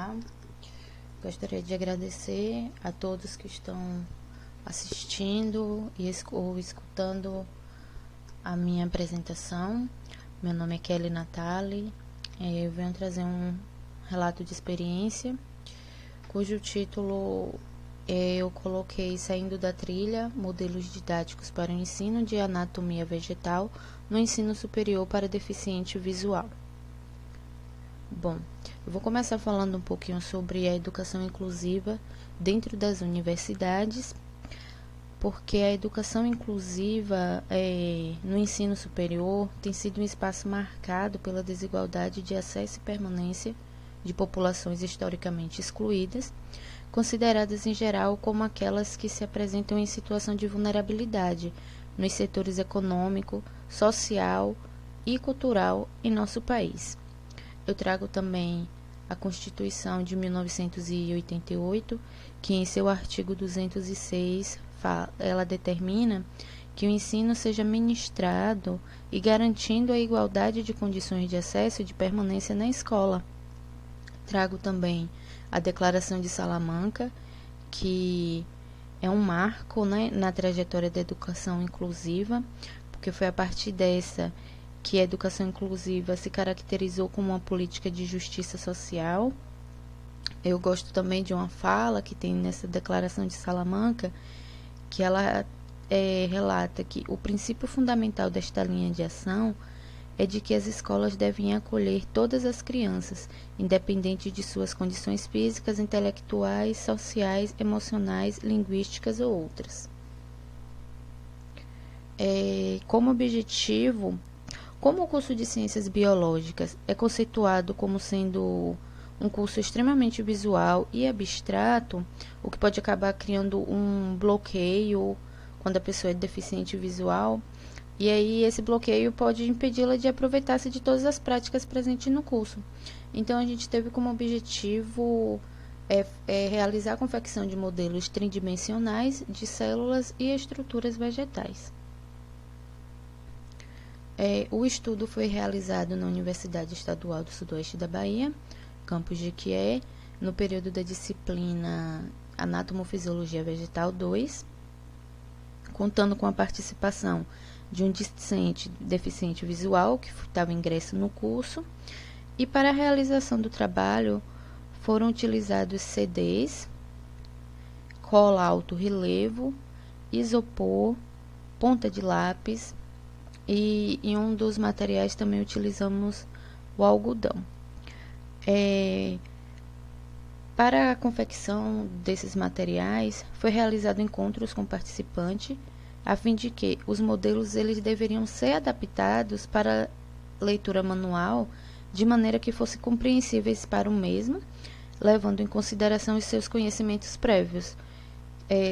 Olá, gostaria de agradecer a todos que estão assistindo ou escutando a minha apresentação. Meu nome é Kelly Natali, eu venho trazer um relato de experiência, cujo título eu coloquei Saindo da Trilha, Modelos Didáticos para o Ensino de Anatomia Vegetal no Ensino Superior para Deficiente Visual. Bom, eu vou começar falando um pouquinho sobre a educação inclusiva dentro das universidades, porque a educação inclusiva no ensino superior tem sido um espaço marcado pela desigualdade de acesso e permanência de populações historicamente excluídas, consideradas em geral como aquelas que se apresentam em situação de vulnerabilidade nos setores econômico, social e cultural em nosso país. Eu trago também a Constituição de 1988, que em seu artigo 206, ela determina que o ensino seja ministrado e garantindo a igualdade de condições de acesso e de permanência na escola. Trago também a Declaração de Salamanca, que é um marco, na trajetória da educação inclusiva, porque foi a partir dessa que a educação inclusiva se caracterizou como uma política de justiça social. Eu gosto também de uma fala que tem nessa Declaração de Salamanca, que ela relata que o princípio fundamental desta linha de ação é de que as escolas devem acolher todas as crianças, independente de suas condições físicas, intelectuais, sociais, emocionais, linguísticas ou outras. Como objetivo, como o curso de Ciências Biológicas é conceituado como sendo um curso extremamente visual e abstrato, o que pode acabar criando um bloqueio quando a pessoa é deficiente visual, e aí esse bloqueio pode impedi-la de aproveitar-se de todas as práticas presentes no curso. Então, a gente teve como objetivo realizar a confecção de modelos tridimensionais de células e estruturas vegetais. O estudo foi realizado na Universidade Estadual do Sudoeste da Bahia, campus Jequié, no período da disciplina Anatomofisiologia Vegetal 2, contando com a participação de um discente deficiente visual, que estava ingresso no curso, e para a realização do trabalho foram utilizados CDs, cola alto relevo, isopor, ponta de lápis, e em um dos materiais também utilizamos o algodão. Para a confecção desses materiais, foi realizado encontros com participantes, a fim de que os modelos eles deveriam ser adaptados para leitura manual, de maneira que fossem compreensíveis para o mesmo, levando em consideração os seus conhecimentos prévios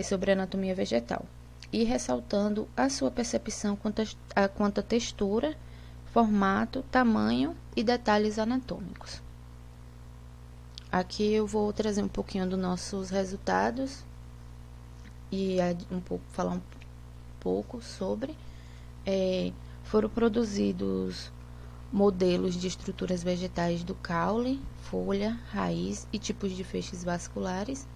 sobre anatomia vegetal, e ressaltando a sua percepção quanto à textura, formato, tamanho e detalhes anatômicos. Aqui eu vou trazer um pouquinho dos nossos resultados e falar um pouco sobre. Foram produzidos modelos de estruturas vegetais do caule, folha, raiz e tipos de feixes vasculares.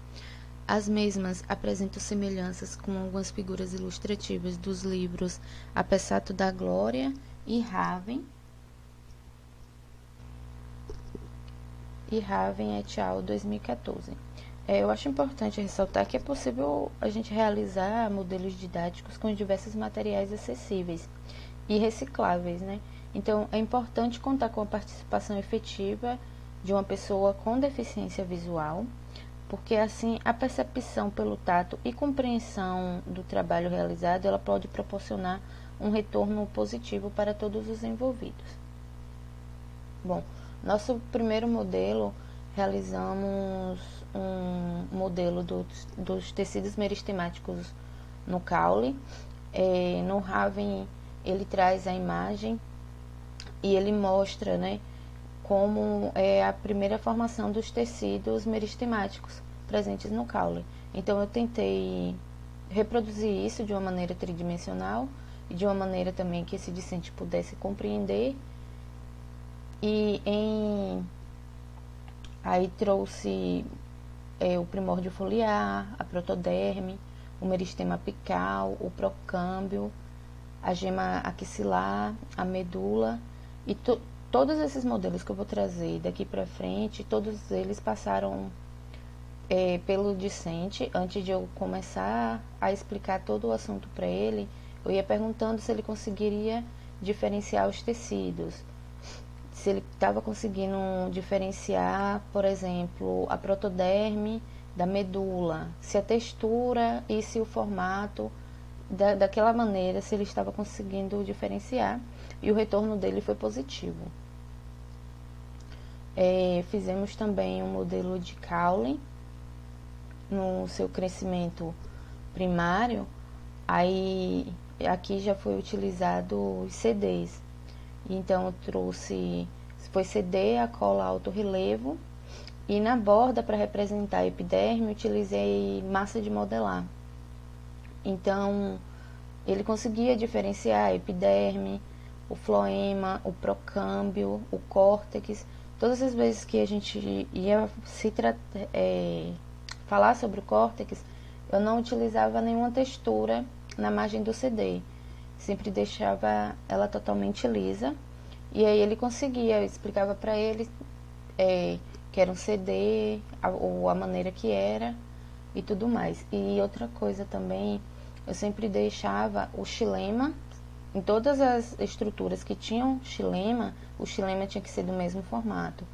As mesmas apresentam semelhanças com algumas figuras ilustrativas dos livros A Pessato da Glória e Raven et al. 2014. Eu acho importante ressaltar que é possível a gente realizar modelos didáticos com diversos materiais acessíveis e recicláveis, Então, é importante contar com a participação efetiva de uma pessoa com deficiência visual, porque assim a percepção pelo tato e compreensão do trabalho realizado, ela pode proporcionar um retorno positivo para todos os envolvidos. Bom, nosso primeiro modelo, realizamos um modelo dos tecidos meristemáticos no caule. No Raven, ele traz a imagem e ele mostra, como é a primeira formação dos tecidos meristemáticos presentes no caule. Então, eu tentei reproduzir isso de uma maneira tridimensional e de uma maneira também que esse discente pudesse compreender. E Aí trouxe o primórdio foliar, a protoderme, o meristema apical, o procâmbio, a gema axilar, a medula e todos esses modelos que eu vou trazer daqui para frente, todos eles passaram pelo discente. Antes de eu começar a explicar todo o assunto para ele, eu ia perguntando se ele conseguiria diferenciar os tecidos, se ele estava conseguindo diferenciar, por exemplo, a protoderme da medula, se a textura e se o formato daquela maneira, se ele estava conseguindo diferenciar, e o retorno dele foi positivo. Fizemos também um modelo de caule no seu crescimento primário. Aí aqui já foi utilizado os CDs. Então eu trouxe, foi CD, a cola alto relevo, e na borda, para representar a epiderme, utilizei massa de modelar. Então ele conseguia diferenciar a epiderme, o floema, o procâmbio, o córtex. Todas as vezes que a gente ia falar sobre o córtex, eu não utilizava nenhuma textura na margem do CD. Sempre deixava ela totalmente lisa. E aí ele conseguia, eu explicava para ele que era um CD, ou a maneira que era e tudo mais. E outra coisa também, eu sempre deixava o xilema, em todas as estruturas que tinham xilema, o xilema tinha que ser do mesmo formato.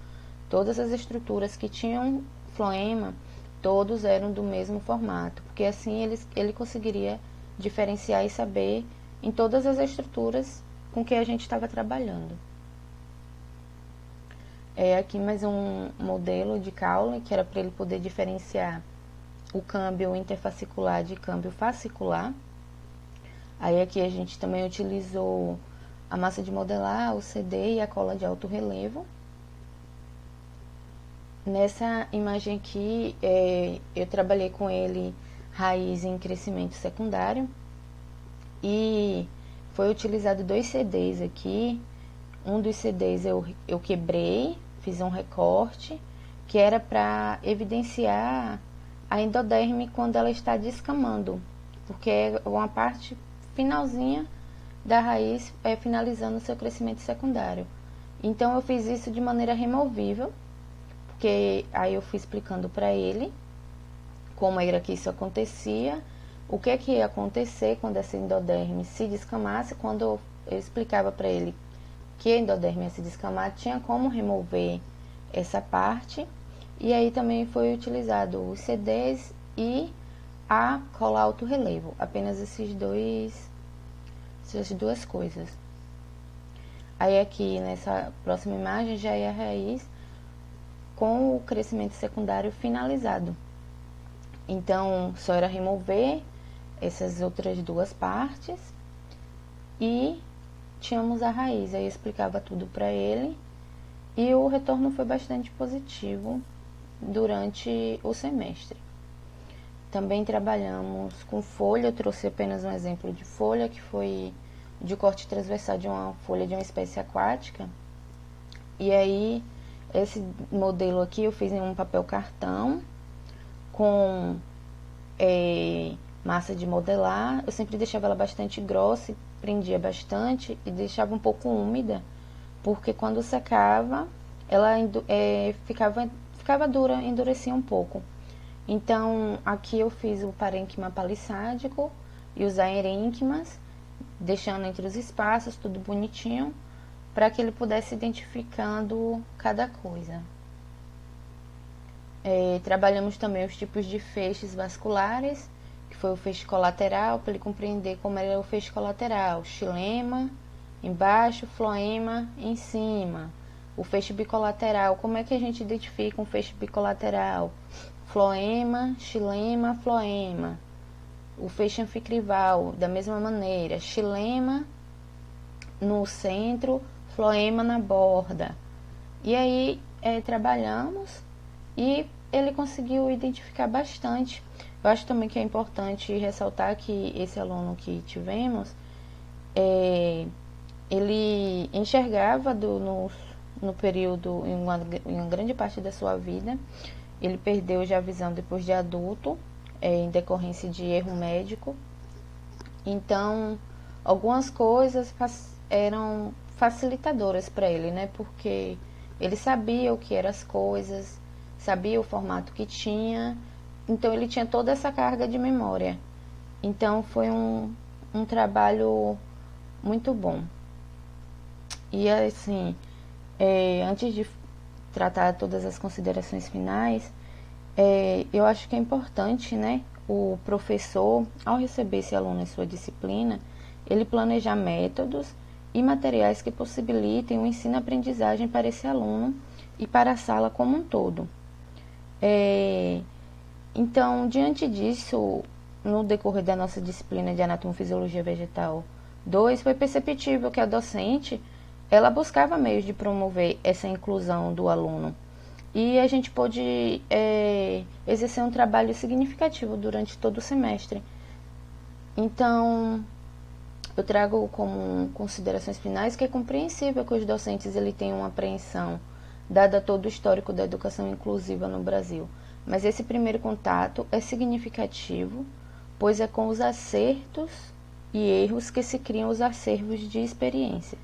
Todas as estruturas que tinham floema, todos eram do mesmo formato, porque assim ele conseguiria diferenciar e saber em todas as estruturas com que a gente estava trabalhando. Aqui mais um modelo de caule, que era para ele poder diferenciar o câmbio interfascicular de câmbio fascicular. Aí aqui a gente também utilizou a massa de modelar, o CD e a cola de alto relevo. Nessa imagem aqui, eu trabalhei com ele raiz em crescimento secundário. E foi utilizado 2 CDs aqui. Um dos CDs eu quebrei, fiz um recorte, que era para evidenciar a endoderme quando ela está descamando, porque é uma parte finalzinha da raiz finalizando o seu crescimento secundário. Então eu fiz isso de maneira removível, porque aí eu fui explicando para ele como era que isso acontecia, o que ia acontecer quando essa endoderme se descamasse. Quando eu explicava para ele que a endoderme ia se descamar, tinha como remover essa parte. E aí também foi utilizado os CDs e a cola alto relevo, apenas essas duas coisas. Aí aqui nessa próxima imagem já é a raiz com o crescimento secundário finalizado. Então só era remover essas outras duas partes e tínhamos a raiz. Aí eu explicava tudo para ele e o retorno foi bastante positivo durante o semestre. Também trabalhamos com folha, eu trouxe apenas um exemplo de folha, que foi de corte transversal de uma folha de uma espécie aquática. E aí, esse modelo aqui eu fiz em um papel cartão, com massa de modelar. Eu sempre deixava ela bastante grossa e prendia bastante, e deixava um pouco úmida, porque quando secava, ela ficava dura, endurecia um pouco. Então, aqui eu fiz o parênquima palissádico e os aerênquimas, deixando entre os espaços, tudo bonitinho, para que ele pudesse identificando cada coisa. Trabalhamos também os tipos de feixes vasculares, que foi o feixe colateral, para ele compreender como era o feixe colateral. Xilema embaixo, floema em cima. O feixe bicolateral, como é que a gente identifica um feixe bicolateral? Floema, xilema, floema. O feixe anficrival, da mesma maneira, xilema no centro, floema na borda. E aí trabalhamos e ele conseguiu identificar bastante. Eu acho também que é importante ressaltar que esse aluno que tivemos, ele enxergava no período, em uma grande parte da sua vida, ele perdeu já a visão depois de adulto, em decorrência de erro médico. Então, algumas coisas eram facilitadoras para ele, né? Porque ele sabia o que eram as coisas, sabia o formato que tinha, então ele tinha toda essa carga de memória. Então, foi um trabalho muito bom. E assim, antes de tratar todas as considerações finais, eu acho que é importante, né, o professor, ao receber esse aluno em sua disciplina, ele planejar métodos e materiais que possibilitem o ensino-aprendizagem para esse aluno e para a sala como um todo. Então, diante disso, no decorrer da nossa disciplina de Anatomofisiologia Vegetal 2, foi perceptível que a docente, ela buscava meios de promover essa inclusão do aluno. E a gente pôde exercer um trabalho significativo durante todo o semestre. Então, eu trago como considerações finais que é compreensível que os docentes ele tenham uma apreensão, dada todo o histórico da educação inclusiva no Brasil. Mas esse primeiro contato é significativo, pois é com os acertos e erros que se criam os acervos de experiência.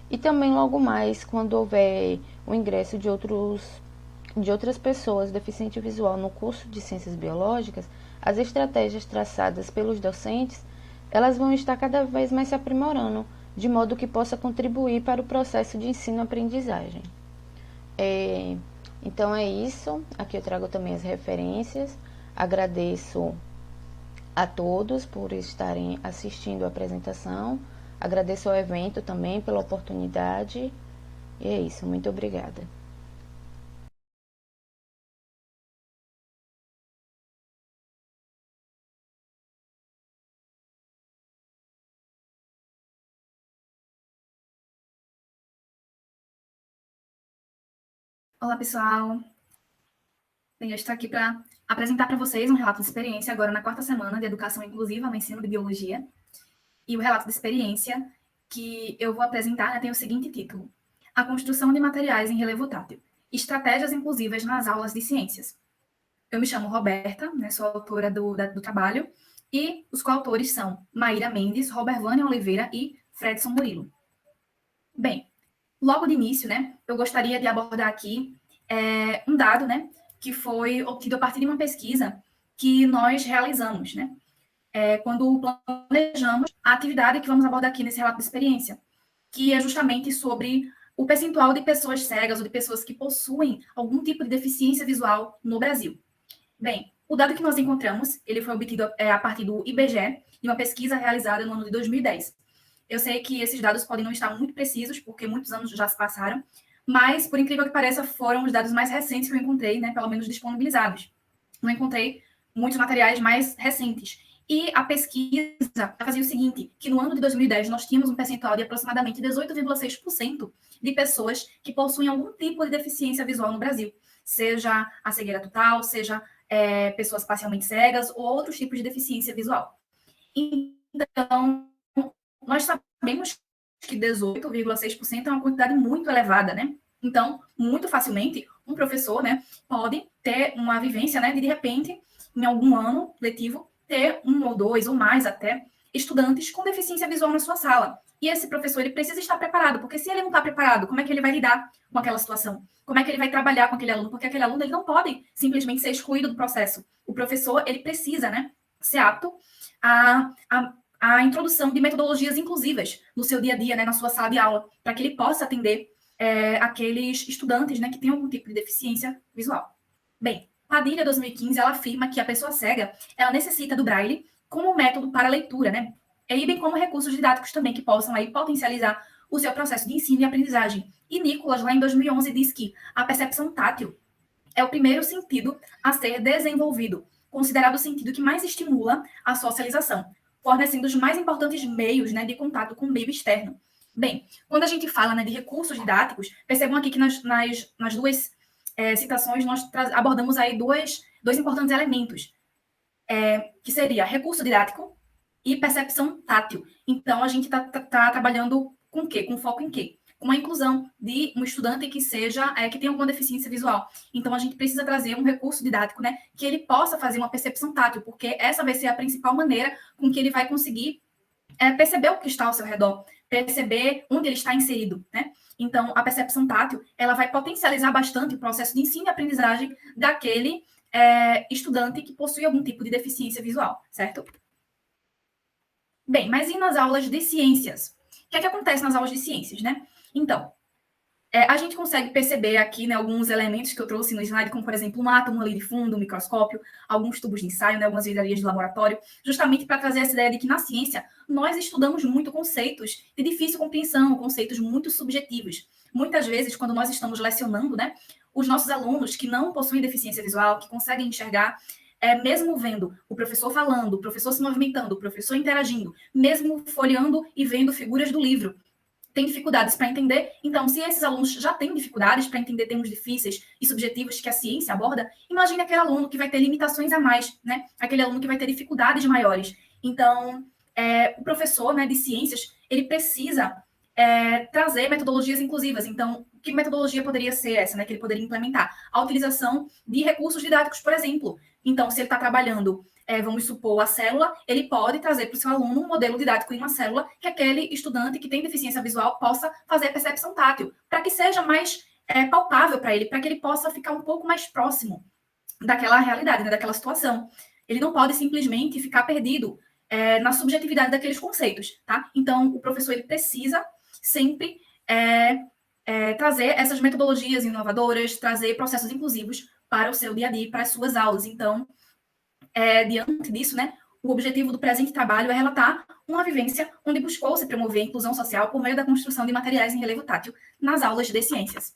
E também logo mais, quando houver o ingresso de outras pessoas deficiente visual no curso de Ciências Biológicas, as estratégias traçadas pelos docentes, elas vão estar cada vez mais se aprimorando, de modo que possa contribuir para o processo de ensino-aprendizagem. Então é isso, aqui eu trago também as referências, agradeço a todos por estarem assistindo a apresentação, agradeço ao evento também pela oportunidade, e é isso, muito obrigada. Olá, pessoal. Bem, eu estou aqui para apresentar para vocês um relato de experiência agora na quarta semana de Educação Inclusiva no Ensino de Biologia. E o relato de experiência que eu vou apresentar, né, tem o seguinte título: A construção de materiais em relevo tátil. Estratégias inclusivas nas aulas de ciências. Eu me chamo Roberta, né, sou autora do trabalho, e os coautores são Maíra Mendes, Robert Vânia Oliveira e Fredson Murilo. Bem, logo de início, né, eu gostaria de abordar aqui um dado, né, que foi obtido a partir de uma pesquisa que nós realizamos, né, quando planejamos a atividade que vamos abordar aqui nesse relato de experiência, que é justamente sobre o percentual de pessoas cegas ou de pessoas que possuem algum tipo de deficiência visual no Brasil. Bem, o dado que nós encontramos, ele foi obtido a partir do IBGE, de uma pesquisa realizada no ano de 2010. Eu sei que esses dados podem não estar muito precisos, porque muitos anos já se passaram, mas, por incrível que pareça, foram os dados mais recentes que eu encontrei, né, pelo menos disponibilizados. Não encontrei muitos materiais mais recentes. E a pesquisa fazia o seguinte, que no ano de 2010 nós tínhamos um percentual de aproximadamente 18,6% de pessoas que possuem algum tipo de deficiência visual no Brasil, seja a cegueira total, seja pessoas parcialmente cegas ou outros tipos de deficiência visual. Então, nós sabemos que 18,6% é uma quantidade muito elevada, né? Então, muito facilmente, um professor, né, pode ter uma vivência, né, de repente, em algum ano letivo, ter um ou dois ou mais até estudantes com deficiência visual na sua sala. E esse professor, ele precisa estar preparado, porque se ele não está preparado, como é que ele vai lidar com aquela situação? Como é que ele vai trabalhar com aquele aluno? Porque aquele aluno, ele não pode simplesmente ser excluído do processo. O professor, ele precisa, né, ser apto a introdução de metodologias inclusivas no seu dia a dia, né, na sua sala de aula, para que ele possa atender aqueles estudantes, né, que têm algum tipo de deficiência visual. Bem, Padilha 2015 ela afirma que a pessoa cega ela necessita do braille como método para leitura, né? E bem como recursos didáticos também que possam aí potencializar o seu processo de ensino e aprendizagem. E Nicolas, lá em 2011, diz que a percepção tátil é o primeiro sentido a ser desenvolvido, considerado o sentido que mais estimula a socialização, fornecendo os mais importantes meios, né, de contato com o meio externo. Bem, quando a gente fala, né, de recursos didáticos, percebam aqui que nas duas citações nós abordamos aí dois importantes elementos, que seria recurso didático e percepção tátil. Então, a gente está trabalhando com o quê? Com foco em quê? com a inclusão de um estudante que seja, que tenha alguma deficiência visual. Então, a gente precisa trazer um recurso didático, né, que ele possa fazer uma percepção tátil, porque essa vai ser a principal maneira com que ele vai conseguir perceber o que está ao seu redor, perceber onde ele está inserido, né? Então, a percepção tátil, ela vai potencializar bastante o processo de ensino e aprendizagem daquele estudante que possui algum tipo de deficiência visual, certo? Bem, mas e nas aulas de ciências? O que é que acontece nas aulas de ciências, né? Então, a gente consegue perceber aqui, né, alguns elementos que eu trouxe no slide, como, por exemplo, um átomo ali de fundo, um microscópio, alguns tubos de ensaio, né, algumas vidrarias de laboratório, justamente para trazer essa ideia de que na ciência nós estudamos muito conceitos de difícil compreensão, conceitos muito subjetivos. Muitas vezes, quando nós estamos lecionando, né, os nossos alunos que não possuem deficiência visual, que conseguem enxergar, mesmo vendo o professor falando, o professor se movimentando, o professor interagindo, mesmo folheando e vendo figuras do livro, tem dificuldades para entender. Então, se esses alunos já têm dificuldades para entender termos difíceis e subjetivos que a ciência aborda, imagine aquele aluno que vai ter limitações a mais, né? Aquele aluno que vai ter dificuldades maiores. Então, o professor, né, de ciências, ele precisa trazer metodologias inclusivas. Então, que metodologia poderia ser essa, né, que ele poderia implementar? A utilização de recursos didáticos, por exemplo. Então, se ele está trabalhando, vamos supor, a célula, ele pode trazer para o seu aluno um modelo didático em uma célula que aquele estudante que tem deficiência visual possa fazer a percepção tátil, para que seja mais palpável para ele, para que ele possa ficar um pouco mais próximo daquela realidade, né, daquela situação. Ele não pode simplesmente ficar perdido na subjetividade daqueles conceitos, tá? Então, o professor ele precisa sempre trazer essas metodologias inovadoras, trazer processos inclusivos para o seu dia a dia, para as suas aulas. Então, diante disso, né, o objetivo do presente trabalho é relatar uma vivência onde buscou-se promover a inclusão social por meio da construção de materiais em relevo tátil nas aulas de ciências.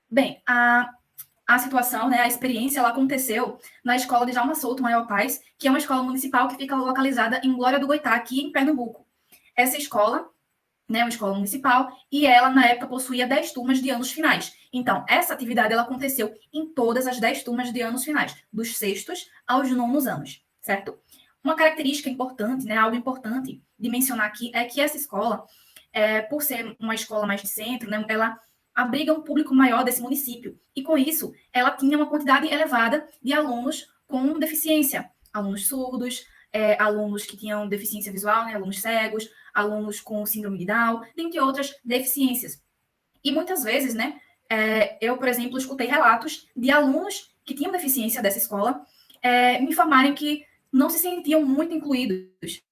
Bem, a situação, né, a experiência, ela aconteceu na escola de Djalma Souto Maior Paz, que é uma escola municipal que fica localizada em Glória do Goitá, aqui em Pernambuco. Essa escola, né, uma escola municipal, e ela, na época, possuía 10 turmas de anos finais. Então, essa atividade ela aconteceu em todas as 10 turmas de anos finais, dos sextos aos nonos anos, certo? Uma característica importante, né, algo importante de mencionar aqui, é que essa escola, por ser uma escola mais de centro, né, ela abriga um público maior desse município. E, com isso, ela tinha uma quantidade elevada de alunos com deficiência, alunos surdos, alunos que tinham deficiência visual, né, alunos cegos, alunos com síndrome de Down, dentre outras deficiências. E muitas vezes, né, eu, por exemplo, escutei relatos de alunos que tinham deficiência dessa escola me informarem que não se sentiam muito incluídos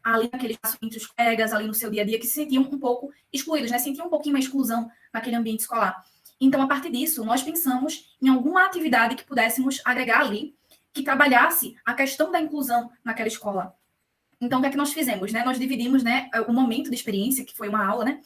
ali naquele espaço entre os colegas, ali no seu dia a dia, que se sentiam um pouco excluídos, né, sentiam um pouquinho uma exclusão naquele ambiente escolar. Então, a partir disso, nós pensamos em alguma atividade que pudéssemos agregar ali, que trabalhasse a questão da inclusão naquela escola. Então, o que é que nós fizemos, né? Nós dividimos, né, o momento de experiência, que foi uma aula, né,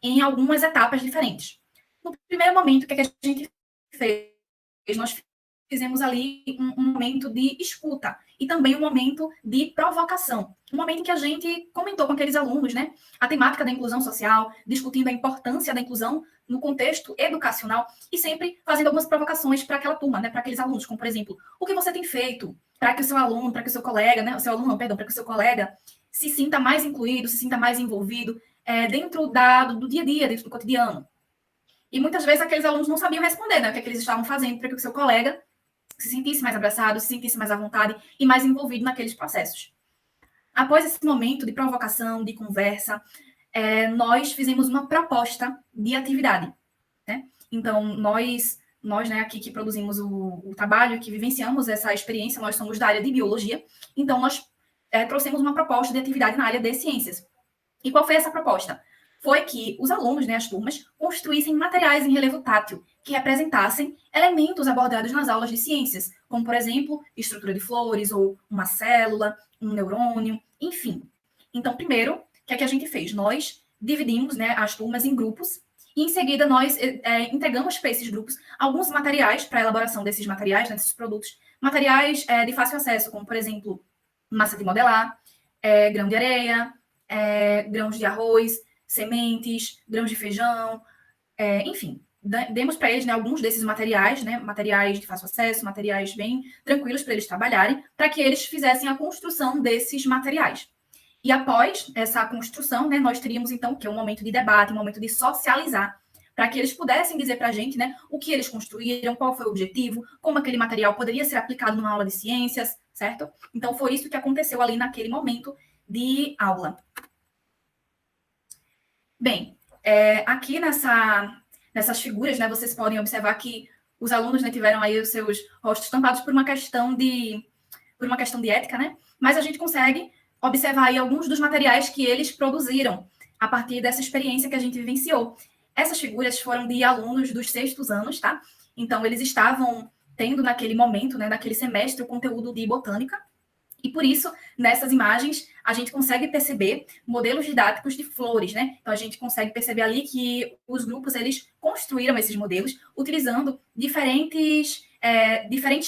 em algumas etapas diferentes. No primeiro momento, o que é que a gente fez? Nós fizemos ali um momento de escuta e também um momento de provocação. Um momento em que a gente comentou com aqueles alunos, né, a temática da inclusão social, discutindo a importância da inclusão no contexto educacional e sempre fazendo algumas provocações para aquela turma, né, para aqueles alunos, como, por exemplo, o que você tem feito para que o seu aluno, para que o seu colega, né, o seu aluno, não, perdão, para que o seu colega se sinta mais incluído, se sinta mais envolvido dentro do dia a dia, dentro do cotidiano. E muitas vezes aqueles alunos não sabiam responder, né, o que é que eles estavam fazendo para que o seu colega se sentisse mais abraçado, se sentisse mais à vontade e mais envolvido naqueles processos. Após esse momento de provocação, de conversa, nós fizemos uma proposta de atividade, né? Então, nós né, aqui que produzimos o trabalho, que vivenciamos essa experiência, nós somos da área de biologia, então nós trouxemos uma proposta de atividade na área de ciências. E qual foi essa proposta? Foi que os alunos, né, as turmas, construíssem materiais em relevo tátil que representassem elementos abordados nas aulas de ciências, como, por exemplo, estrutura de flores, ou uma célula, um neurônio, enfim. Então, primeiro, o que é que a gente fez? Nós dividimos, né, as turmas em grupos e, em seguida, nós entregamos para esses grupos alguns materiais para a elaboração desses materiais, né, desses produtos, materiais de fácil acesso, como, por exemplo, massa de modelar, grão de areia, grãos de arroz, sementes, grãos de feijão, enfim, demos para eles, né, alguns desses materiais, né, materiais de fácil acesso, materiais bem tranquilos para eles trabalharem, para que eles fizessem a construção desses materiais. E após essa construção, né, nós teríamos, então, que é um momento de debate, um momento de socializar, para que eles pudessem dizer para a gente, né, o que eles construíram, qual foi o objetivo, como aquele material poderia ser aplicado numa aula de ciências, certo? Então, foi isso que aconteceu ali naquele momento de aula. Bem, aqui nessas figuras, né, vocês podem observar que os alunos, né, tiveram aí os seus rostos tampados por uma questão de ética, né? Mas a gente consegue observar aí alguns dos materiais que eles produziram a partir dessa experiência que a gente vivenciou. Essas figuras foram de alunos dos 6º anos, tá? Então, eles estavam tendo naquele momento, né, naquele semestre, o conteúdo de botânica, e por isso, nessas imagens, a gente consegue perceber modelos didáticos de flores, né? Então, a gente consegue perceber ali que os grupos, eles construíram esses modelos utilizando diferentes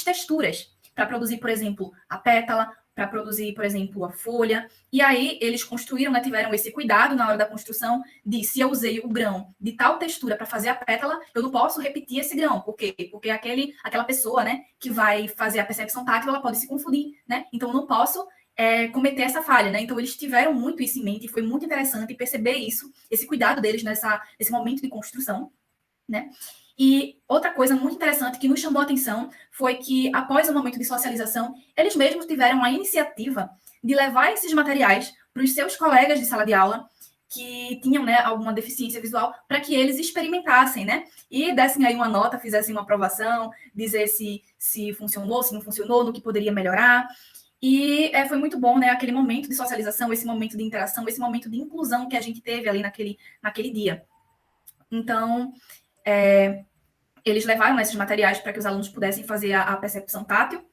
texturas para produzir, por exemplo, a pétala, para produzir, por exemplo, a folha. E aí, eles construíram, né, tiveram esse cuidado na hora da construção de, se eu usei o grão de tal textura para fazer a pétala, eu não posso repetir esse grão. Por quê? Porque aquela pessoa, né, que vai fazer a percepção tátil, ela pode se confundir, né? Então, eu não posso cometer essa falha, né? Então, eles tiveram muito isso em mente e foi muito interessante perceber isso, esse cuidado deles nesse momento de construção, né? E outra coisa muito interessante que nos chamou a atenção foi que, após o momento de socialização, eles mesmos tiveram a iniciativa de levar esses materiais para os seus colegas de sala de aula que tinham, né, alguma deficiência visual, para que eles experimentassem, né? E dessem aí uma nota, fizessem uma aprovação, dizer se funcionou, se não funcionou, no que poderia melhorar. E foi muito bom, né, aquele momento de socialização, esse momento de interação, esse momento de inclusão que a gente teve ali naquele dia. Então, eles levaram esses materiais para que os alunos pudessem fazer a percepção tátil.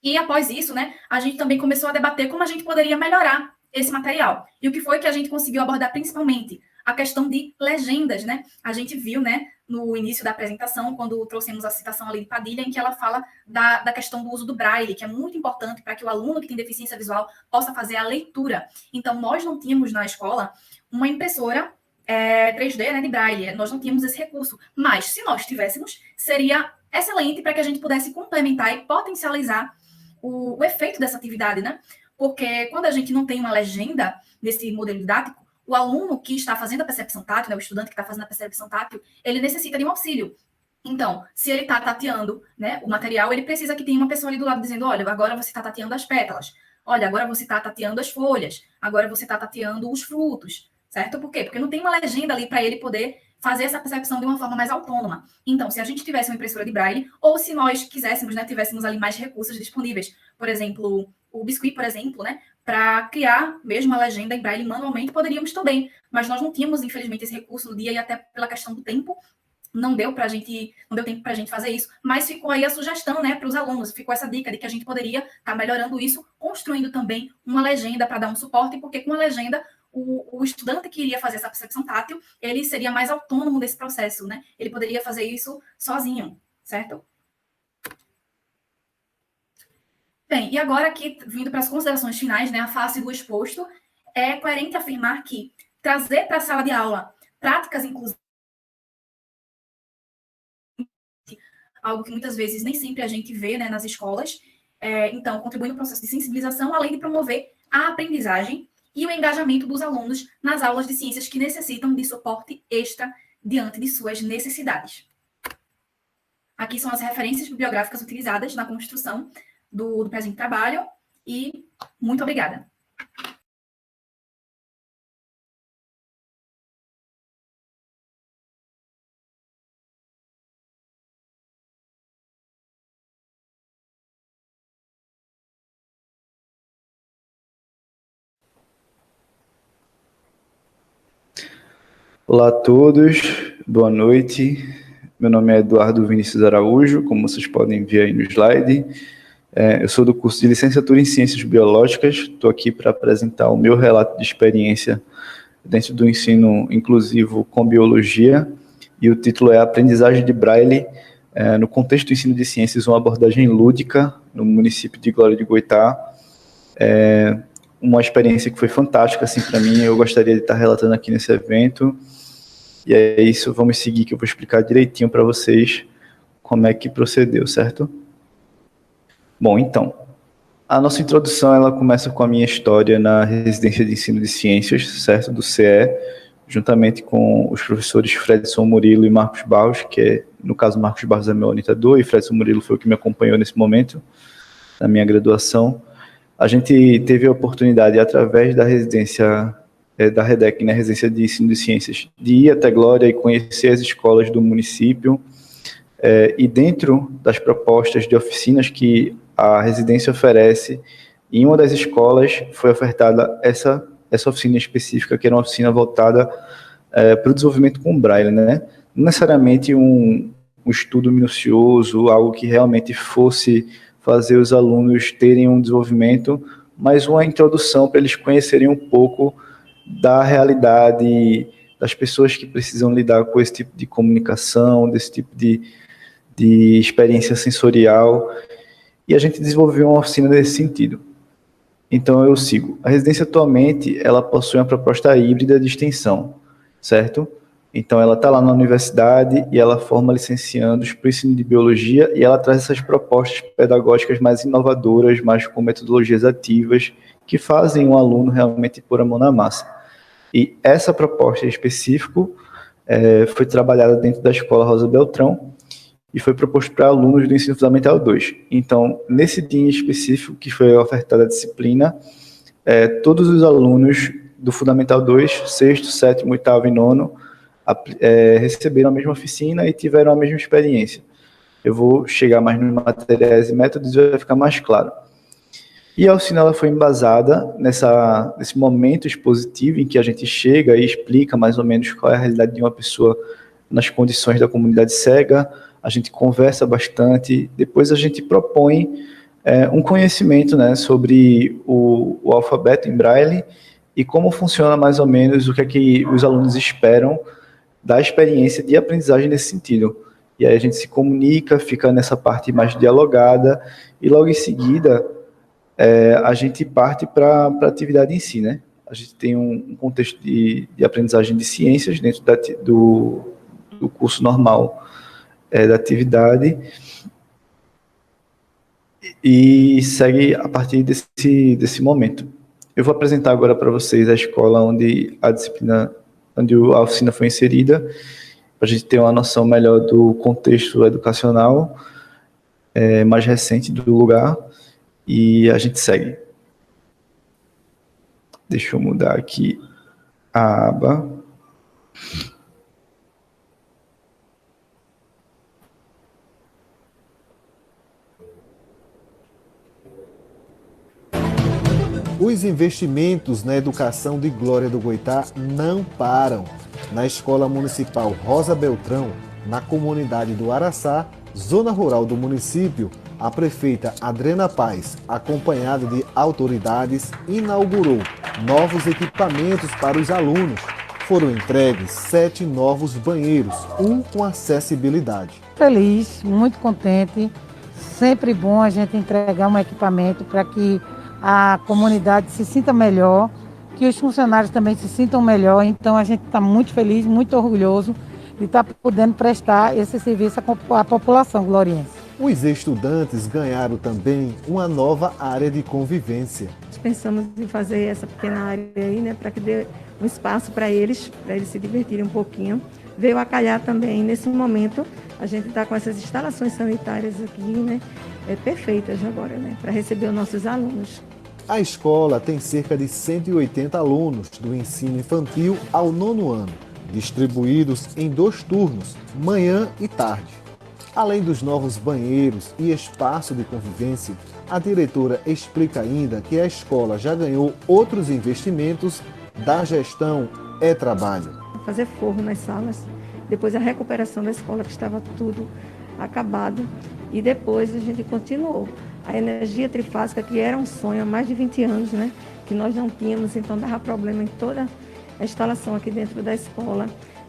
E após isso, né, a gente também começou a debater como a gente poderia melhorar esse material. E o que foi que a gente conseguiu abordar principalmente? A questão de legendas, né? A gente viu, né, no início da apresentação, quando trouxemos a citação ali de Padilha, em que ela fala da questão do uso do braille, que é muito importante para que o aluno que tem deficiência visual possa fazer a leitura. Então, nós não tínhamos na escola uma impressora 3D, né, de braille. Nós não tínhamos esse recurso. Mas, se nós tivéssemos, seria excelente para que a gente pudesse complementar e potencializar o efeito dessa atividade, né? Porque quando a gente não tem uma legenda nesse modelo didático, o aluno que está fazendo a percepção tátil, né, o estudante que está fazendo a percepção tátil, ele necessita de um auxílio. Então, se ele está tateando, né, o material, ele precisa que tenha uma pessoa ali do lado dizendo, olha, agora você está tateando as pétalas, olha, agora você está tateando as folhas, agora você está tateando os frutos, certo? Por quê? Porque não tem uma legenda ali para ele poder fazer essa percepção de uma forma mais autônoma. Então, se a gente tivesse uma impressora de braille, ou se nós quiséssemos, né, tivéssemos ali mais recursos disponíveis, por exemplo, o Biscuit, por exemplo, né, para criar mesmo a legenda em braille manualmente, poderíamos também, mas nós não tínhamos, infelizmente, esse recurso no dia e até pela questão do tempo, não deu tempo para a gente fazer isso, mas ficou aí a sugestão, né, para os alunos, ficou essa dica de que a gente poderia estar melhorando isso, construindo também uma legenda para dar um suporte, porque com a legenda o estudante que iria fazer essa percepção tátil, ele seria mais autônomo desse processo, né? Ele poderia fazer isso sozinho, certo? Bem, e agora aqui, vindo para as considerações finais, né, a face do exposto, é coerente afirmar que trazer para a sala de aula práticas inclusivas, algo que muitas vezes nem sempre a gente vê, né, nas escolas, então contribui no processo de sensibilização, além de promover a aprendizagem e o engajamento dos alunos nas aulas de ciências que necessitam de suporte extra diante de suas necessidades. Aqui são as referências bibliográficas utilizadas na construção do presente trabalho e muito obrigada. Olá a todos, boa noite. Meu nome é Eduardo Vinícius Araújo, como vocês podem ver aí no slide. Eu sou do curso de Licenciatura em Ciências Biológicas, estou aqui para apresentar o meu relato de experiência dentro do ensino inclusivo com biologia, e o título é Aprendizagem de Braille no contexto do ensino de ciências, uma abordagem lúdica no município de Glória de Goitá. Uma experiência que foi fantástica assim, para mim, eu gostaria de estar relatando aqui nesse evento. E é isso, vamos seguir que eu vou explicar direitinho para vocês como é que procedeu, certo? Bom, então, A nossa introdução, ela começa com a minha história na residência de ensino de ciências, certo, do CE, juntamente com os professores Fredson Murilo e Marcos Barros, que é, no caso, Marcos Barros é meu orientador e Fredson Murilo foi o que me acompanhou nesse momento, na minha graduação. A gente teve a oportunidade, através da residência da REDEC, né, Residência de Ensino de Ciências, de ir até Glória e conhecer as escolas do município, e dentro das propostas de oficinas que a residência oferece, em uma das escolas foi ofertada essa oficina específica, que era uma oficina voltada para o desenvolvimento com Braille, né? Não necessariamente um estudo minucioso, algo que realmente fosse fazer os alunos terem um desenvolvimento, mas uma introdução para eles conhecerem um pouco da realidade das pessoas que precisam lidar com esse tipo de comunicação, desse tipo de experiência sensorial, e a gente desenvolveu uma oficina nesse sentido. Então eu sigo. A residência atualmente, ela possui uma proposta híbrida de extensão, certo? Então ela está lá na universidade e ela forma licenciandos para o ensino de biologia e ela traz essas propostas pedagógicas mais inovadoras, mais com metodologias ativas, que fazem o aluno realmente pôr a mão na massa. E essa proposta em específico foi trabalhada dentro da Escola Rosa Beltrão e foi proposto para alunos do ensino fundamental 2. Então, nesse dia em específico que foi ofertada a disciplina, todos os alunos do Fundamental 2, sexto, sétimo, oitavo e nono, receberam a mesma oficina e tiveram a mesma experiência. Eu vou chegar mais nos materiais e métodos e vai ficar mais claro. E a oficina ela foi embasada nesse momento expositivo em que a gente chega e explica mais ou menos qual é a realidade de uma pessoa nas condições da comunidade cega, a gente conversa bastante, depois a gente propõe um conhecimento, né, sobre o alfabeto em Braille e como funciona mais ou menos o que é que os alunos esperam da experiência de aprendizagem nesse sentido. E aí a gente se comunica, fica nessa parte mais dialogada e logo em seguida a gente parte para a atividade em si, né? A gente tem um contexto de aprendizagem de ciências dentro do curso normal da atividade e segue a partir desse momento. Eu vou apresentar agora para vocês a escola onde a oficina foi inserida, para a gente ter uma noção melhor do contexto educacional mais recente do lugar, e a gente segue. Deixa eu mudar aqui a aba. Os investimentos na educação de Glória do Goitá não param. Na Escola Municipal Rosa Beltrão, na comunidade do Araçá, zona rural do município, a prefeita Adriana Paz, acompanhada de autoridades, inaugurou novos equipamentos para os alunos. Foram entregues 7 novos banheiros, um com acessibilidade. Feliz, muito contente. Sempre bom a gente entregar um equipamento para que a comunidade se sinta melhor, que os funcionários também se sintam melhor. Então a gente está muito feliz, muito orgulhoso de estar podendo prestar esse serviço à população gloriense. Os estudantes ganharam também uma nova área de convivência. Pensamos em fazer essa pequena área aí, né, para que dê um espaço para eles se divertirem um pouquinho. Veio a calhar também, nesse momento, a gente está com essas instalações sanitárias aqui, né, perfeitas agora, né, para receber os nossos alunos. A escola tem cerca de 180 alunos do ensino infantil ao 9º ano, distribuídos em 2 turnos, manhã e tarde. Além dos novos banheiros e espaço de convivência, a diretora explica ainda que a escola já ganhou outros investimentos da gestão Trabalho. Fazer forro nas salas, depois a recuperação da escola que estava tudo acabado e depois a gente continuou. A energia trifásica, que era um sonho há mais de 20 anos, né, que nós não tínhamos, então dava problema em toda a instalação aqui dentro da escola.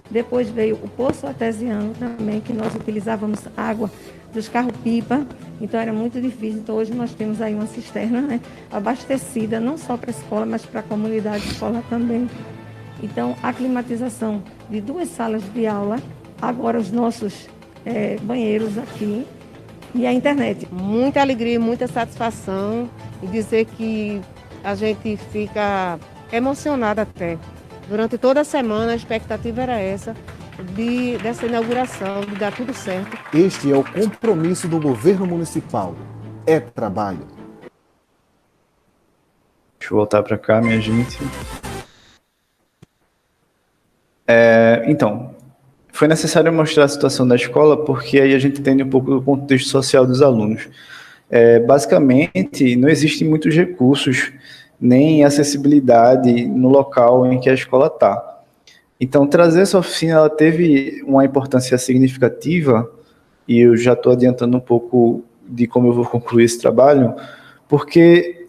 Depois veio o poço artesiano também, que nós utilizávamos água dos carros-pipa, então era muito difícil. Então hoje nós temos aí uma cisterna, né, abastecida, não só para a escola, mas para a comunidade escolar também. Então a climatização de 2 salas de aula, agora os nossos banheiros aqui e a internet. Muita alegria, muita satisfação e dizer que a gente fica emocionada até. Durante toda a semana a expectativa era essa, dessa inauguração, de dar tudo certo. Este é o compromisso do governo municipal. É trabalho. Deixa eu voltar para cá, minha gente. Então, foi necessário mostrar a situação da escola porque aí a gente entende um pouco do contexto social dos alunos. Basicamente, não existem muitos recursos nem acessibilidade no local em que a escola está. Então, trazer essa oficina ela teve uma importância significativa, e eu já estou adiantando um pouco de como eu vou concluir esse trabalho, porque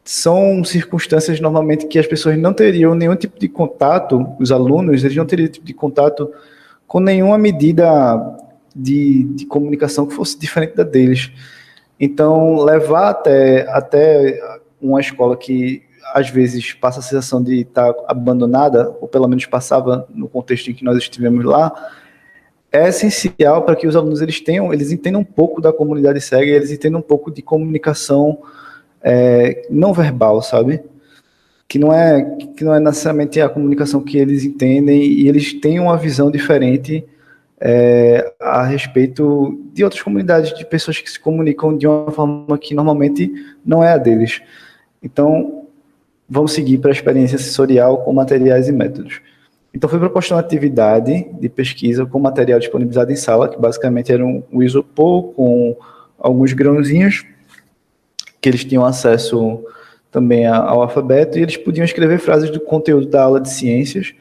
são circunstâncias normalmente que as pessoas não teriam nenhum tipo de contato, os alunos, eles não teriam tipo de contato com nenhuma medida de comunicação que fosse diferente da deles. Então, levar até uma escola que às vezes passa a sensação de estar abandonada, ou pelo menos passava no contexto em que nós estivemos lá, é essencial para que os alunos eles entendam um pouco da comunidade cega, eles entendam um pouco de comunicação não verbal, sabe? Que não é necessariamente a comunicação que eles entendem, e eles têm uma visão diferente a respeito de outras comunidades, de pessoas que se comunicam de uma forma que normalmente não é a deles. Então, vamos seguir para a experiência sensorial com materiais e métodos. Então, foi proposta uma atividade de pesquisa com material disponibilizado em sala, que basicamente era um isopor com alguns grãozinhos, que eles tinham acesso também ao alfabeto, e eles podiam escrever frases do conteúdo da aula de ciências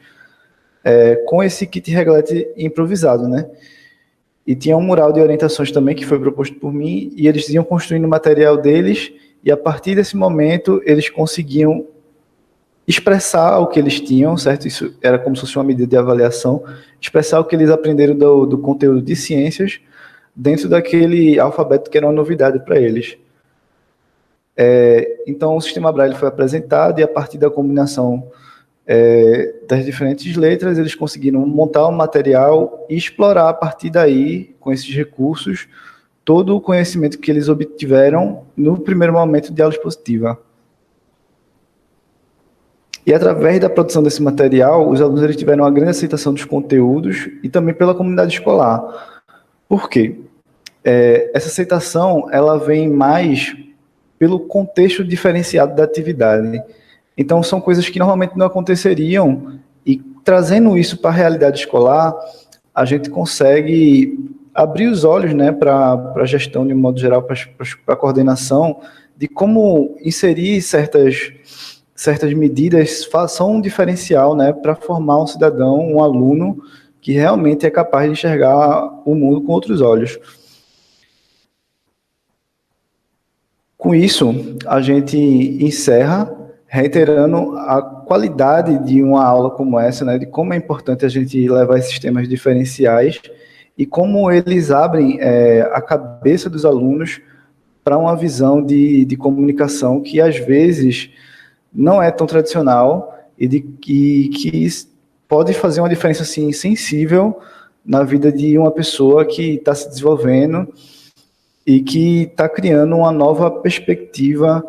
com esse kit reglete improvisado, né? E tinha um mural de orientações também, que foi proposto por mim, e eles iam construindo o material deles, e a partir desse momento eles conseguiam expressar o que eles tinham, certo? Isso era como se fosse uma medida de avaliação, expressar o que eles aprenderam do conteúdo de ciências dentro daquele alfabeto que era uma novidade para eles. Então, o sistema Braille foi apresentado, e a partir da combinação das diferentes letras, eles conseguiram montar um material e explorar a partir daí, com esses recursos, todo o conhecimento que eles obtiveram no primeiro momento de aula expositiva. E através da produção desse material, os alunos eles tiveram uma grande aceitação dos conteúdos e também pela comunidade escolar. Por quê? Essa aceitação ela vem mais pelo contexto diferenciado da atividade. Então, são coisas que normalmente não aconteceriam, e trazendo isso para a realidade escolar, a gente consegue abrir os olhos, né, para a gestão, de um modo geral, para a coordenação, de como inserir certas medidas são um diferencial, né, para formar um cidadão, um aluno, que realmente é capaz de enxergar o mundo com outros olhos. Com isso, a gente encerra reiterando a qualidade de uma aula como essa, né, de como é importante a gente levar esses temas diferenciais e como eles abrem a cabeça dos alunos para uma visão de comunicação que, às vezes, não é tão tradicional e que pode fazer uma diferença assim, sensível na vida de uma pessoa que está se desenvolvendo e que está criando uma nova perspectiva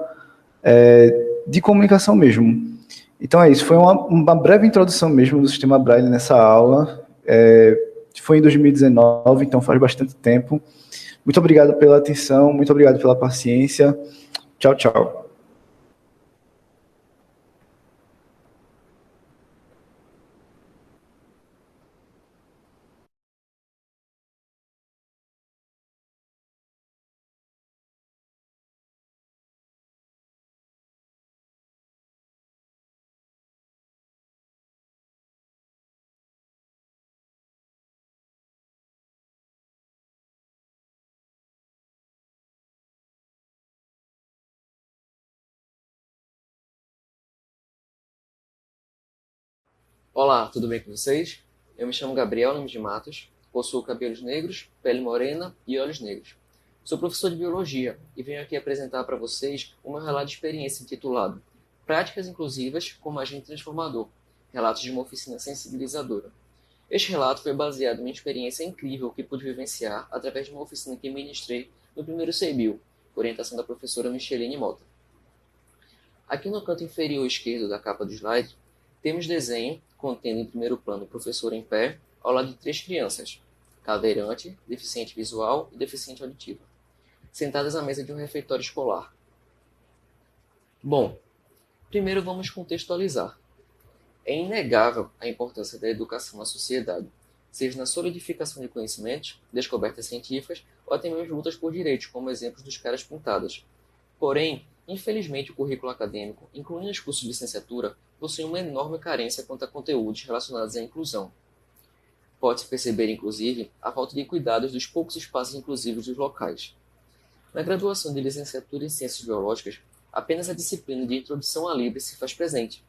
de comunicação mesmo. Então é isso, foi uma breve introdução mesmo do sistema Braille nessa aula. Foi em 2019, então faz bastante tempo. Muito obrigado pela atenção, muito obrigado pela paciência. Tchau, tchau. Olá, tudo bem com vocês? Eu me chamo Gabriel Nunes de Matos, possuo cabelos negros, pele morena e olhos negros. Sou professor de Biologia e venho aqui apresentar para vocês o meu relato de experiência intitulado Práticas Inclusivas como Agente Transformador, relatos de uma oficina sensibilizadora. Este relato foi baseado em uma experiência incrível que pude vivenciar através de uma oficina que ministrei no primeiro CEBIL, orientação da professora Micheline Mota. Aqui no canto inferior esquerdo da capa do slide, temos desenho contendo em primeiro plano o professor em pé, ao lado de 3 crianças, cadeirante, deficiente visual e deficiente auditivo, sentadas à mesa de um refeitório escolar. Bom, primeiro vamos contextualizar. É inegável a importância da educação na sociedade, seja na solidificação de conhecimentos, descobertas científicas ou até mesmo lutas por direitos, como exemplos dos caras pintadas. Porém, infelizmente, o currículo acadêmico, incluindo os cursos de licenciatura, possui uma enorme carência quanto a conteúdos relacionados à inclusão. Pode-se perceber, inclusive, a falta de cuidados dos poucos espaços inclusivos dos locais. Na graduação de licenciatura em Ciências Biológicas, apenas a disciplina de Introdução à Libre se faz presente.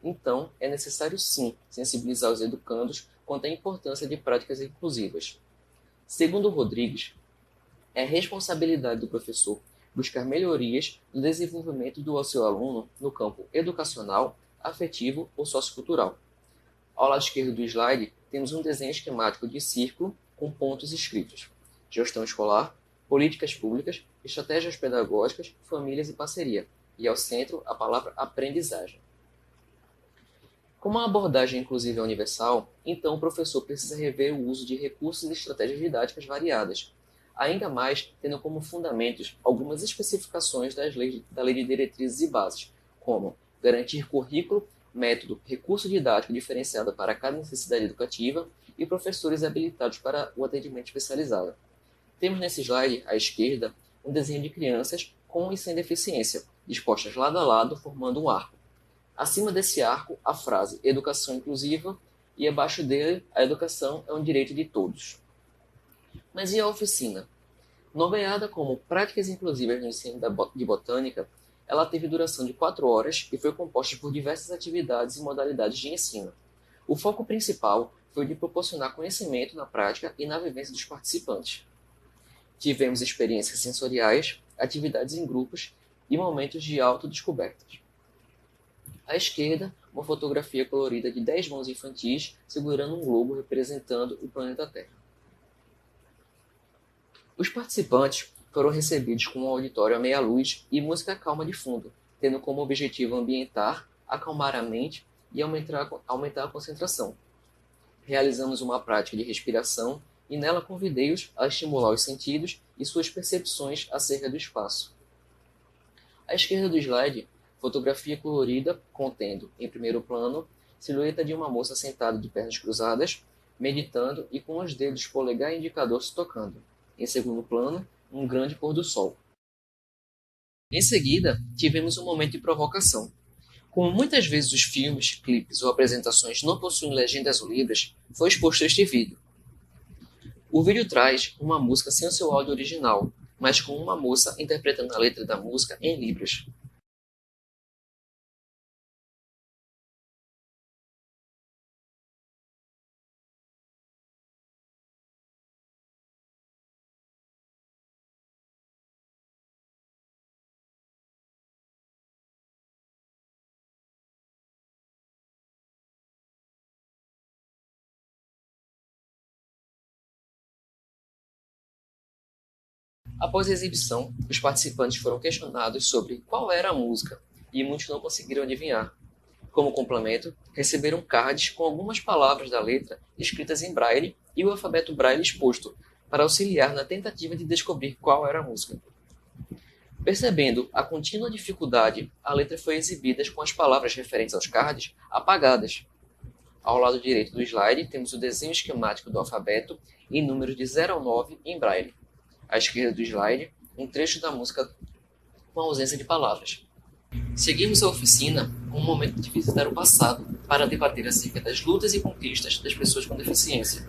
Então, é necessário sim sensibilizar os educandos quanto à importância de práticas inclusivas. Segundo Rodrigues, é responsabilidade do professor buscar melhorias no desenvolvimento do seu aluno no campo educacional, afetivo ou sociocultural. Ao lado esquerdo do slide, temos um desenho esquemático de círculo com pontos escritos: gestão escolar, políticas públicas, estratégias pedagógicas, famílias e parceria. E ao centro, a palavra aprendizagem. Como a abordagem inclusiva é universal, então o professor precisa rever o uso de recursos e estratégias didáticas variadas, ainda mais tendo como fundamentos algumas especificações da Lei de Diretrizes e Bases, como garantir currículo, método, recurso didático diferenciado para cada necessidade educativa e professores habilitados para o atendimento especializado. Temos nesse slide, à esquerda, um desenho de crianças com e sem deficiência, dispostas lado a lado, formando um arco. Acima desse arco, a frase educação inclusiva e abaixo dele, a educação é um direito de todos. Mas e a oficina? Nomeada como Práticas Inclusivas no Ensino de Botânica, ela teve duração de 4 horas e foi composta por diversas atividades e modalidades de ensino. O foco principal foi o de proporcionar conhecimento na prática e na vivência dos participantes. Tivemos experiências sensoriais, atividades em grupos e momentos de autodescobertas. À esquerda, uma fotografia colorida de 10 mãos infantis segurando um globo representando o planeta Terra. Os participantes foram recebidos com um auditório à meia luz e música calma de fundo, tendo como objetivo ambientar, acalmar a mente e aumentar a concentração. Realizamos uma prática de respiração e nela convidei-os a estimular os sentidos e suas percepções acerca do espaço. À esquerda do slide, fotografia colorida contendo, em primeiro plano, silhueta de uma moça sentada de pernas cruzadas, meditando e com os dedos polegar e indicador se tocando. Em segundo plano, um grande pôr do sol. Em seguida, tivemos um momento de provocação. Como muitas vezes os filmes, clipes ou apresentações não possuem legendas ou libras, foi exposto este vídeo. O vídeo traz uma música sem o seu áudio original, mas com uma moça interpretando a letra da música em libras. Após a exibição, os participantes foram questionados sobre qual era a música e muitos não conseguiram adivinhar. Como complemento, receberam cards com algumas palavras da letra escritas em braille e o alfabeto braille exposto, para auxiliar na tentativa de descobrir qual era a música. Percebendo a contínua dificuldade, a letra foi exibida com as palavras referentes aos cards apagadas. Ao lado direito do slide, temos o desenho esquemático do alfabeto em números de 0 ao 9 em braille. À esquerda do slide, um trecho da música com ausência de palavras. Seguimos a oficina com um momento de visitar o passado para debater acerca das lutas e conquistas das pessoas com deficiência.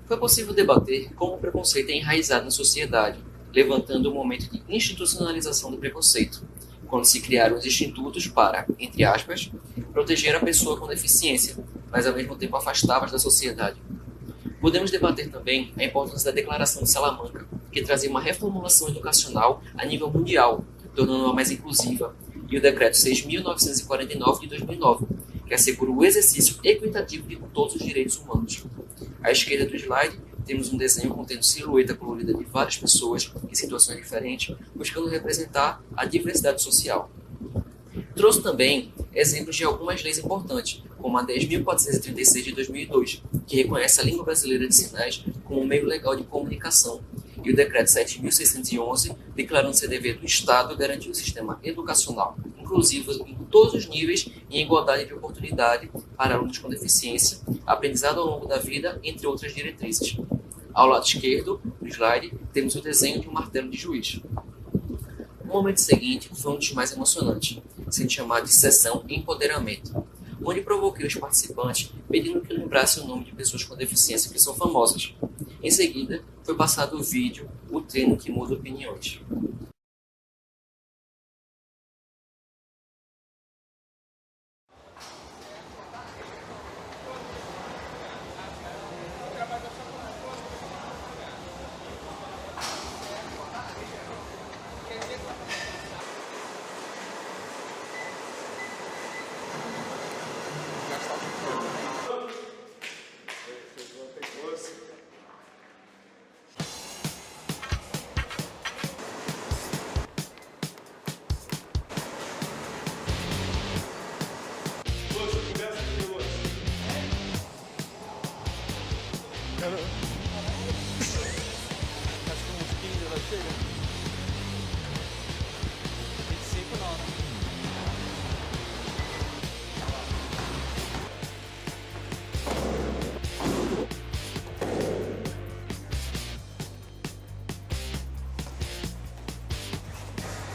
Foi possível debater como o preconceito é enraizado na sociedade, levantando o momento de institucionalização do preconceito, quando se criaram os institutos para, entre aspas, proteger a pessoa com deficiência, mas ao mesmo tempo afastá-las da sociedade. Podemos debater também a importância da Declaração de Salamanca, que trazia uma reformulação educacional a nível mundial, tornando-a mais inclusiva, e o Decreto 6.949 de 2009, que assegura o exercício equitativo de todos os direitos humanos. À esquerda do slide, temos um desenho contendo silhueta colorida de várias pessoas em situações diferentes, buscando representar a diversidade social. Trouxe também exemplos de algumas leis importantes, como a 10.436 de 2002, que reconhece a língua brasileira de sinais como um meio legal de comunicação, e o Decreto 7.611, declarando ser dever do Estado garantir um sistema educacional inclusivo em todos os níveis e em igualdade de oportunidade para alunos com deficiência, aprendizado ao longo da vida, entre outras diretrizes. Ao lado esquerdo, no slide, temos o desenho de um martelo de juiz. O momento seguinte foi um dos mais emocionantes, sendo chamado de sessão Empoderamento, onde provoquei os participantes pedindo que lembrassem o nome de pessoas com deficiência que são famosas. Em seguida, foi passado o vídeo O Treino que Muda Opiniões.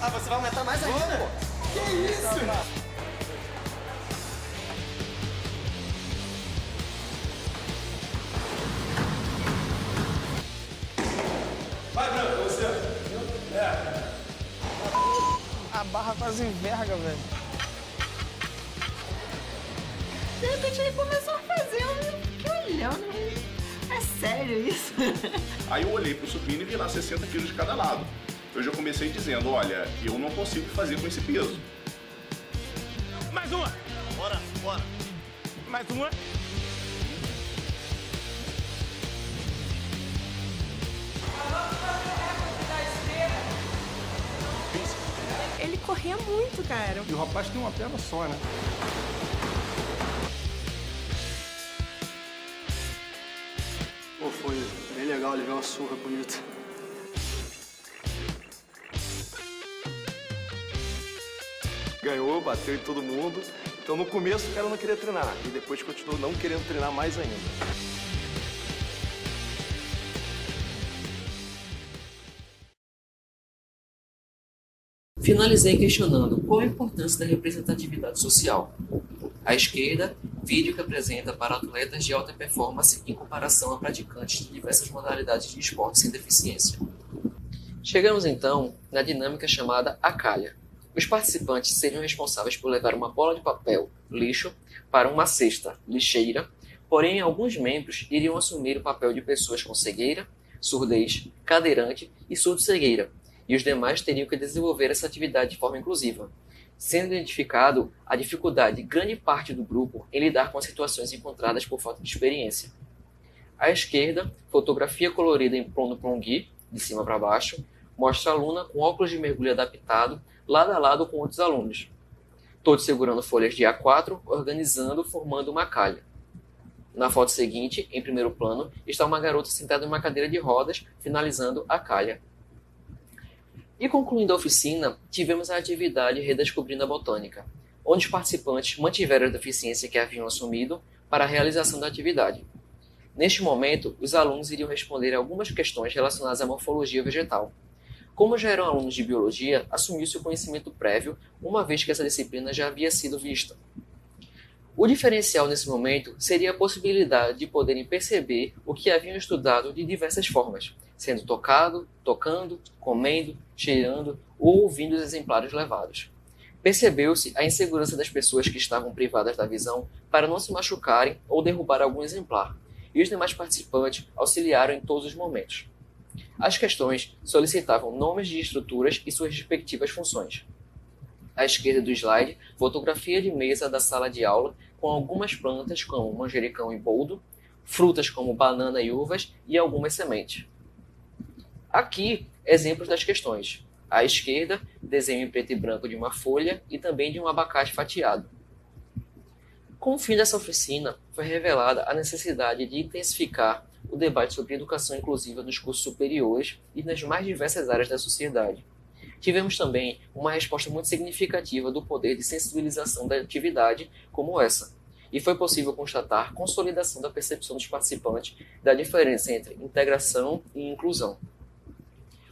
Ah, você vai aumentar mais ainda? Que isso? Vai, Branco, você. A barra quase enverga, velho. De repente ele começou a fazer, eu fiquei olhando. É sério isso? Aí eu olhei pro supino e vi lá 60 quilos de cada lado. Eu já comecei dizendo, olha, eu não consigo fazer com esse peso. Mais uma! Bora, bora. Mais uma! Ele corria muito, cara. E o rapaz tem uma perna só, né? Pô, foi bem legal, levei uma surra bonita. Ganhou, bateu em todo mundo. Então no começo o cara não queria treinar e depois continuou não querendo treinar mais ainda. Finalizei questionando qual a importância da representatividade social. À esquerda, vídeo que apresenta para atletas de alta performance em comparação a praticantes de diversas modalidades de esporte sem deficiência. Chegamos então na dinâmica chamada a calha. Os participantes seriam responsáveis por levar uma bola de papel, lixo, para uma cesta, lixeira, porém alguns membros iriam assumir o papel de pessoas com cegueira, surdez, cadeirante e surdo-cegueira, e os demais teriam que desenvolver essa atividade de forma inclusiva, sendo identificado a dificuldade de grande parte do grupo em lidar com as situações encontradas por falta de experiência. À esquerda, fotografia colorida em plano plongui, de cima para baixo, mostra a aluna com óculos de mergulho adaptado, lado a lado com outros alunos, todos segurando folhas de A4, organizando, formando uma calha. Na foto seguinte, em primeiro plano, está uma garota sentada em uma cadeira de rodas, finalizando a calha. E concluindo a oficina, tivemos a atividade Redescobrindo a Botânica, onde os participantes mantiveram a deficiência que haviam assumido para a realização da atividade. Neste momento, os alunos iriam responder a algumas questões relacionadas à morfologia vegetal. Como já eram alunos de biologia, assumiu-se o conhecimento prévio, uma vez que essa disciplina já havia sido vista. O diferencial nesse momento seria a possibilidade de poderem perceber o que haviam estudado de diversas formas, sendo tocado, tocando, comendo, cheirando ou ouvindo os exemplares levados. Percebeu-se a insegurança das pessoas que estavam privadas da visão para não se machucarem ou derrubar algum exemplar, e os demais participantes auxiliaram em todos os momentos. As questões solicitavam nomes de estruturas e suas respectivas funções. À esquerda do slide, fotografia de mesa da sala de aula com algumas plantas como manjericão e boldo, frutas como banana e uvas e algumas sementes. Aqui, exemplos das questões. À esquerda, desenho em preto e branco de uma folha e também de um abacate fatiado. Com o fim dessa oficina, foi revelada a necessidade de intensificar o debate sobre educação inclusiva nos cursos superiores e nas mais diversas áreas da sociedade. Tivemos também uma resposta muito significativa do poder de sensibilização da atividade como essa, e foi possível constatar consolidação da percepção dos participantes da diferença entre integração e inclusão.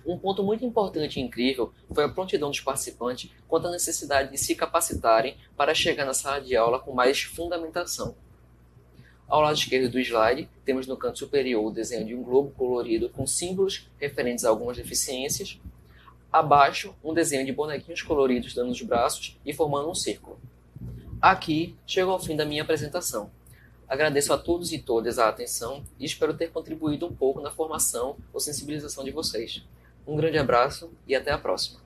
Um ponto muito importante e incrível foi a prontidão dos participantes quanto à necessidade de se capacitarem para chegar na sala de aula com mais fundamentação. Ao lado esquerdo do slide, temos no canto superior o desenho de um globo colorido com símbolos referentes a algumas deficiências. Abaixo, um desenho de bonequinhos coloridos dando os braços e formando um círculo. Aqui chego ao fim da minha apresentação. Agradeço a todos e todas a atenção e espero ter contribuído um pouco na formação ou sensibilização de vocês. Um grande abraço e até a próxima.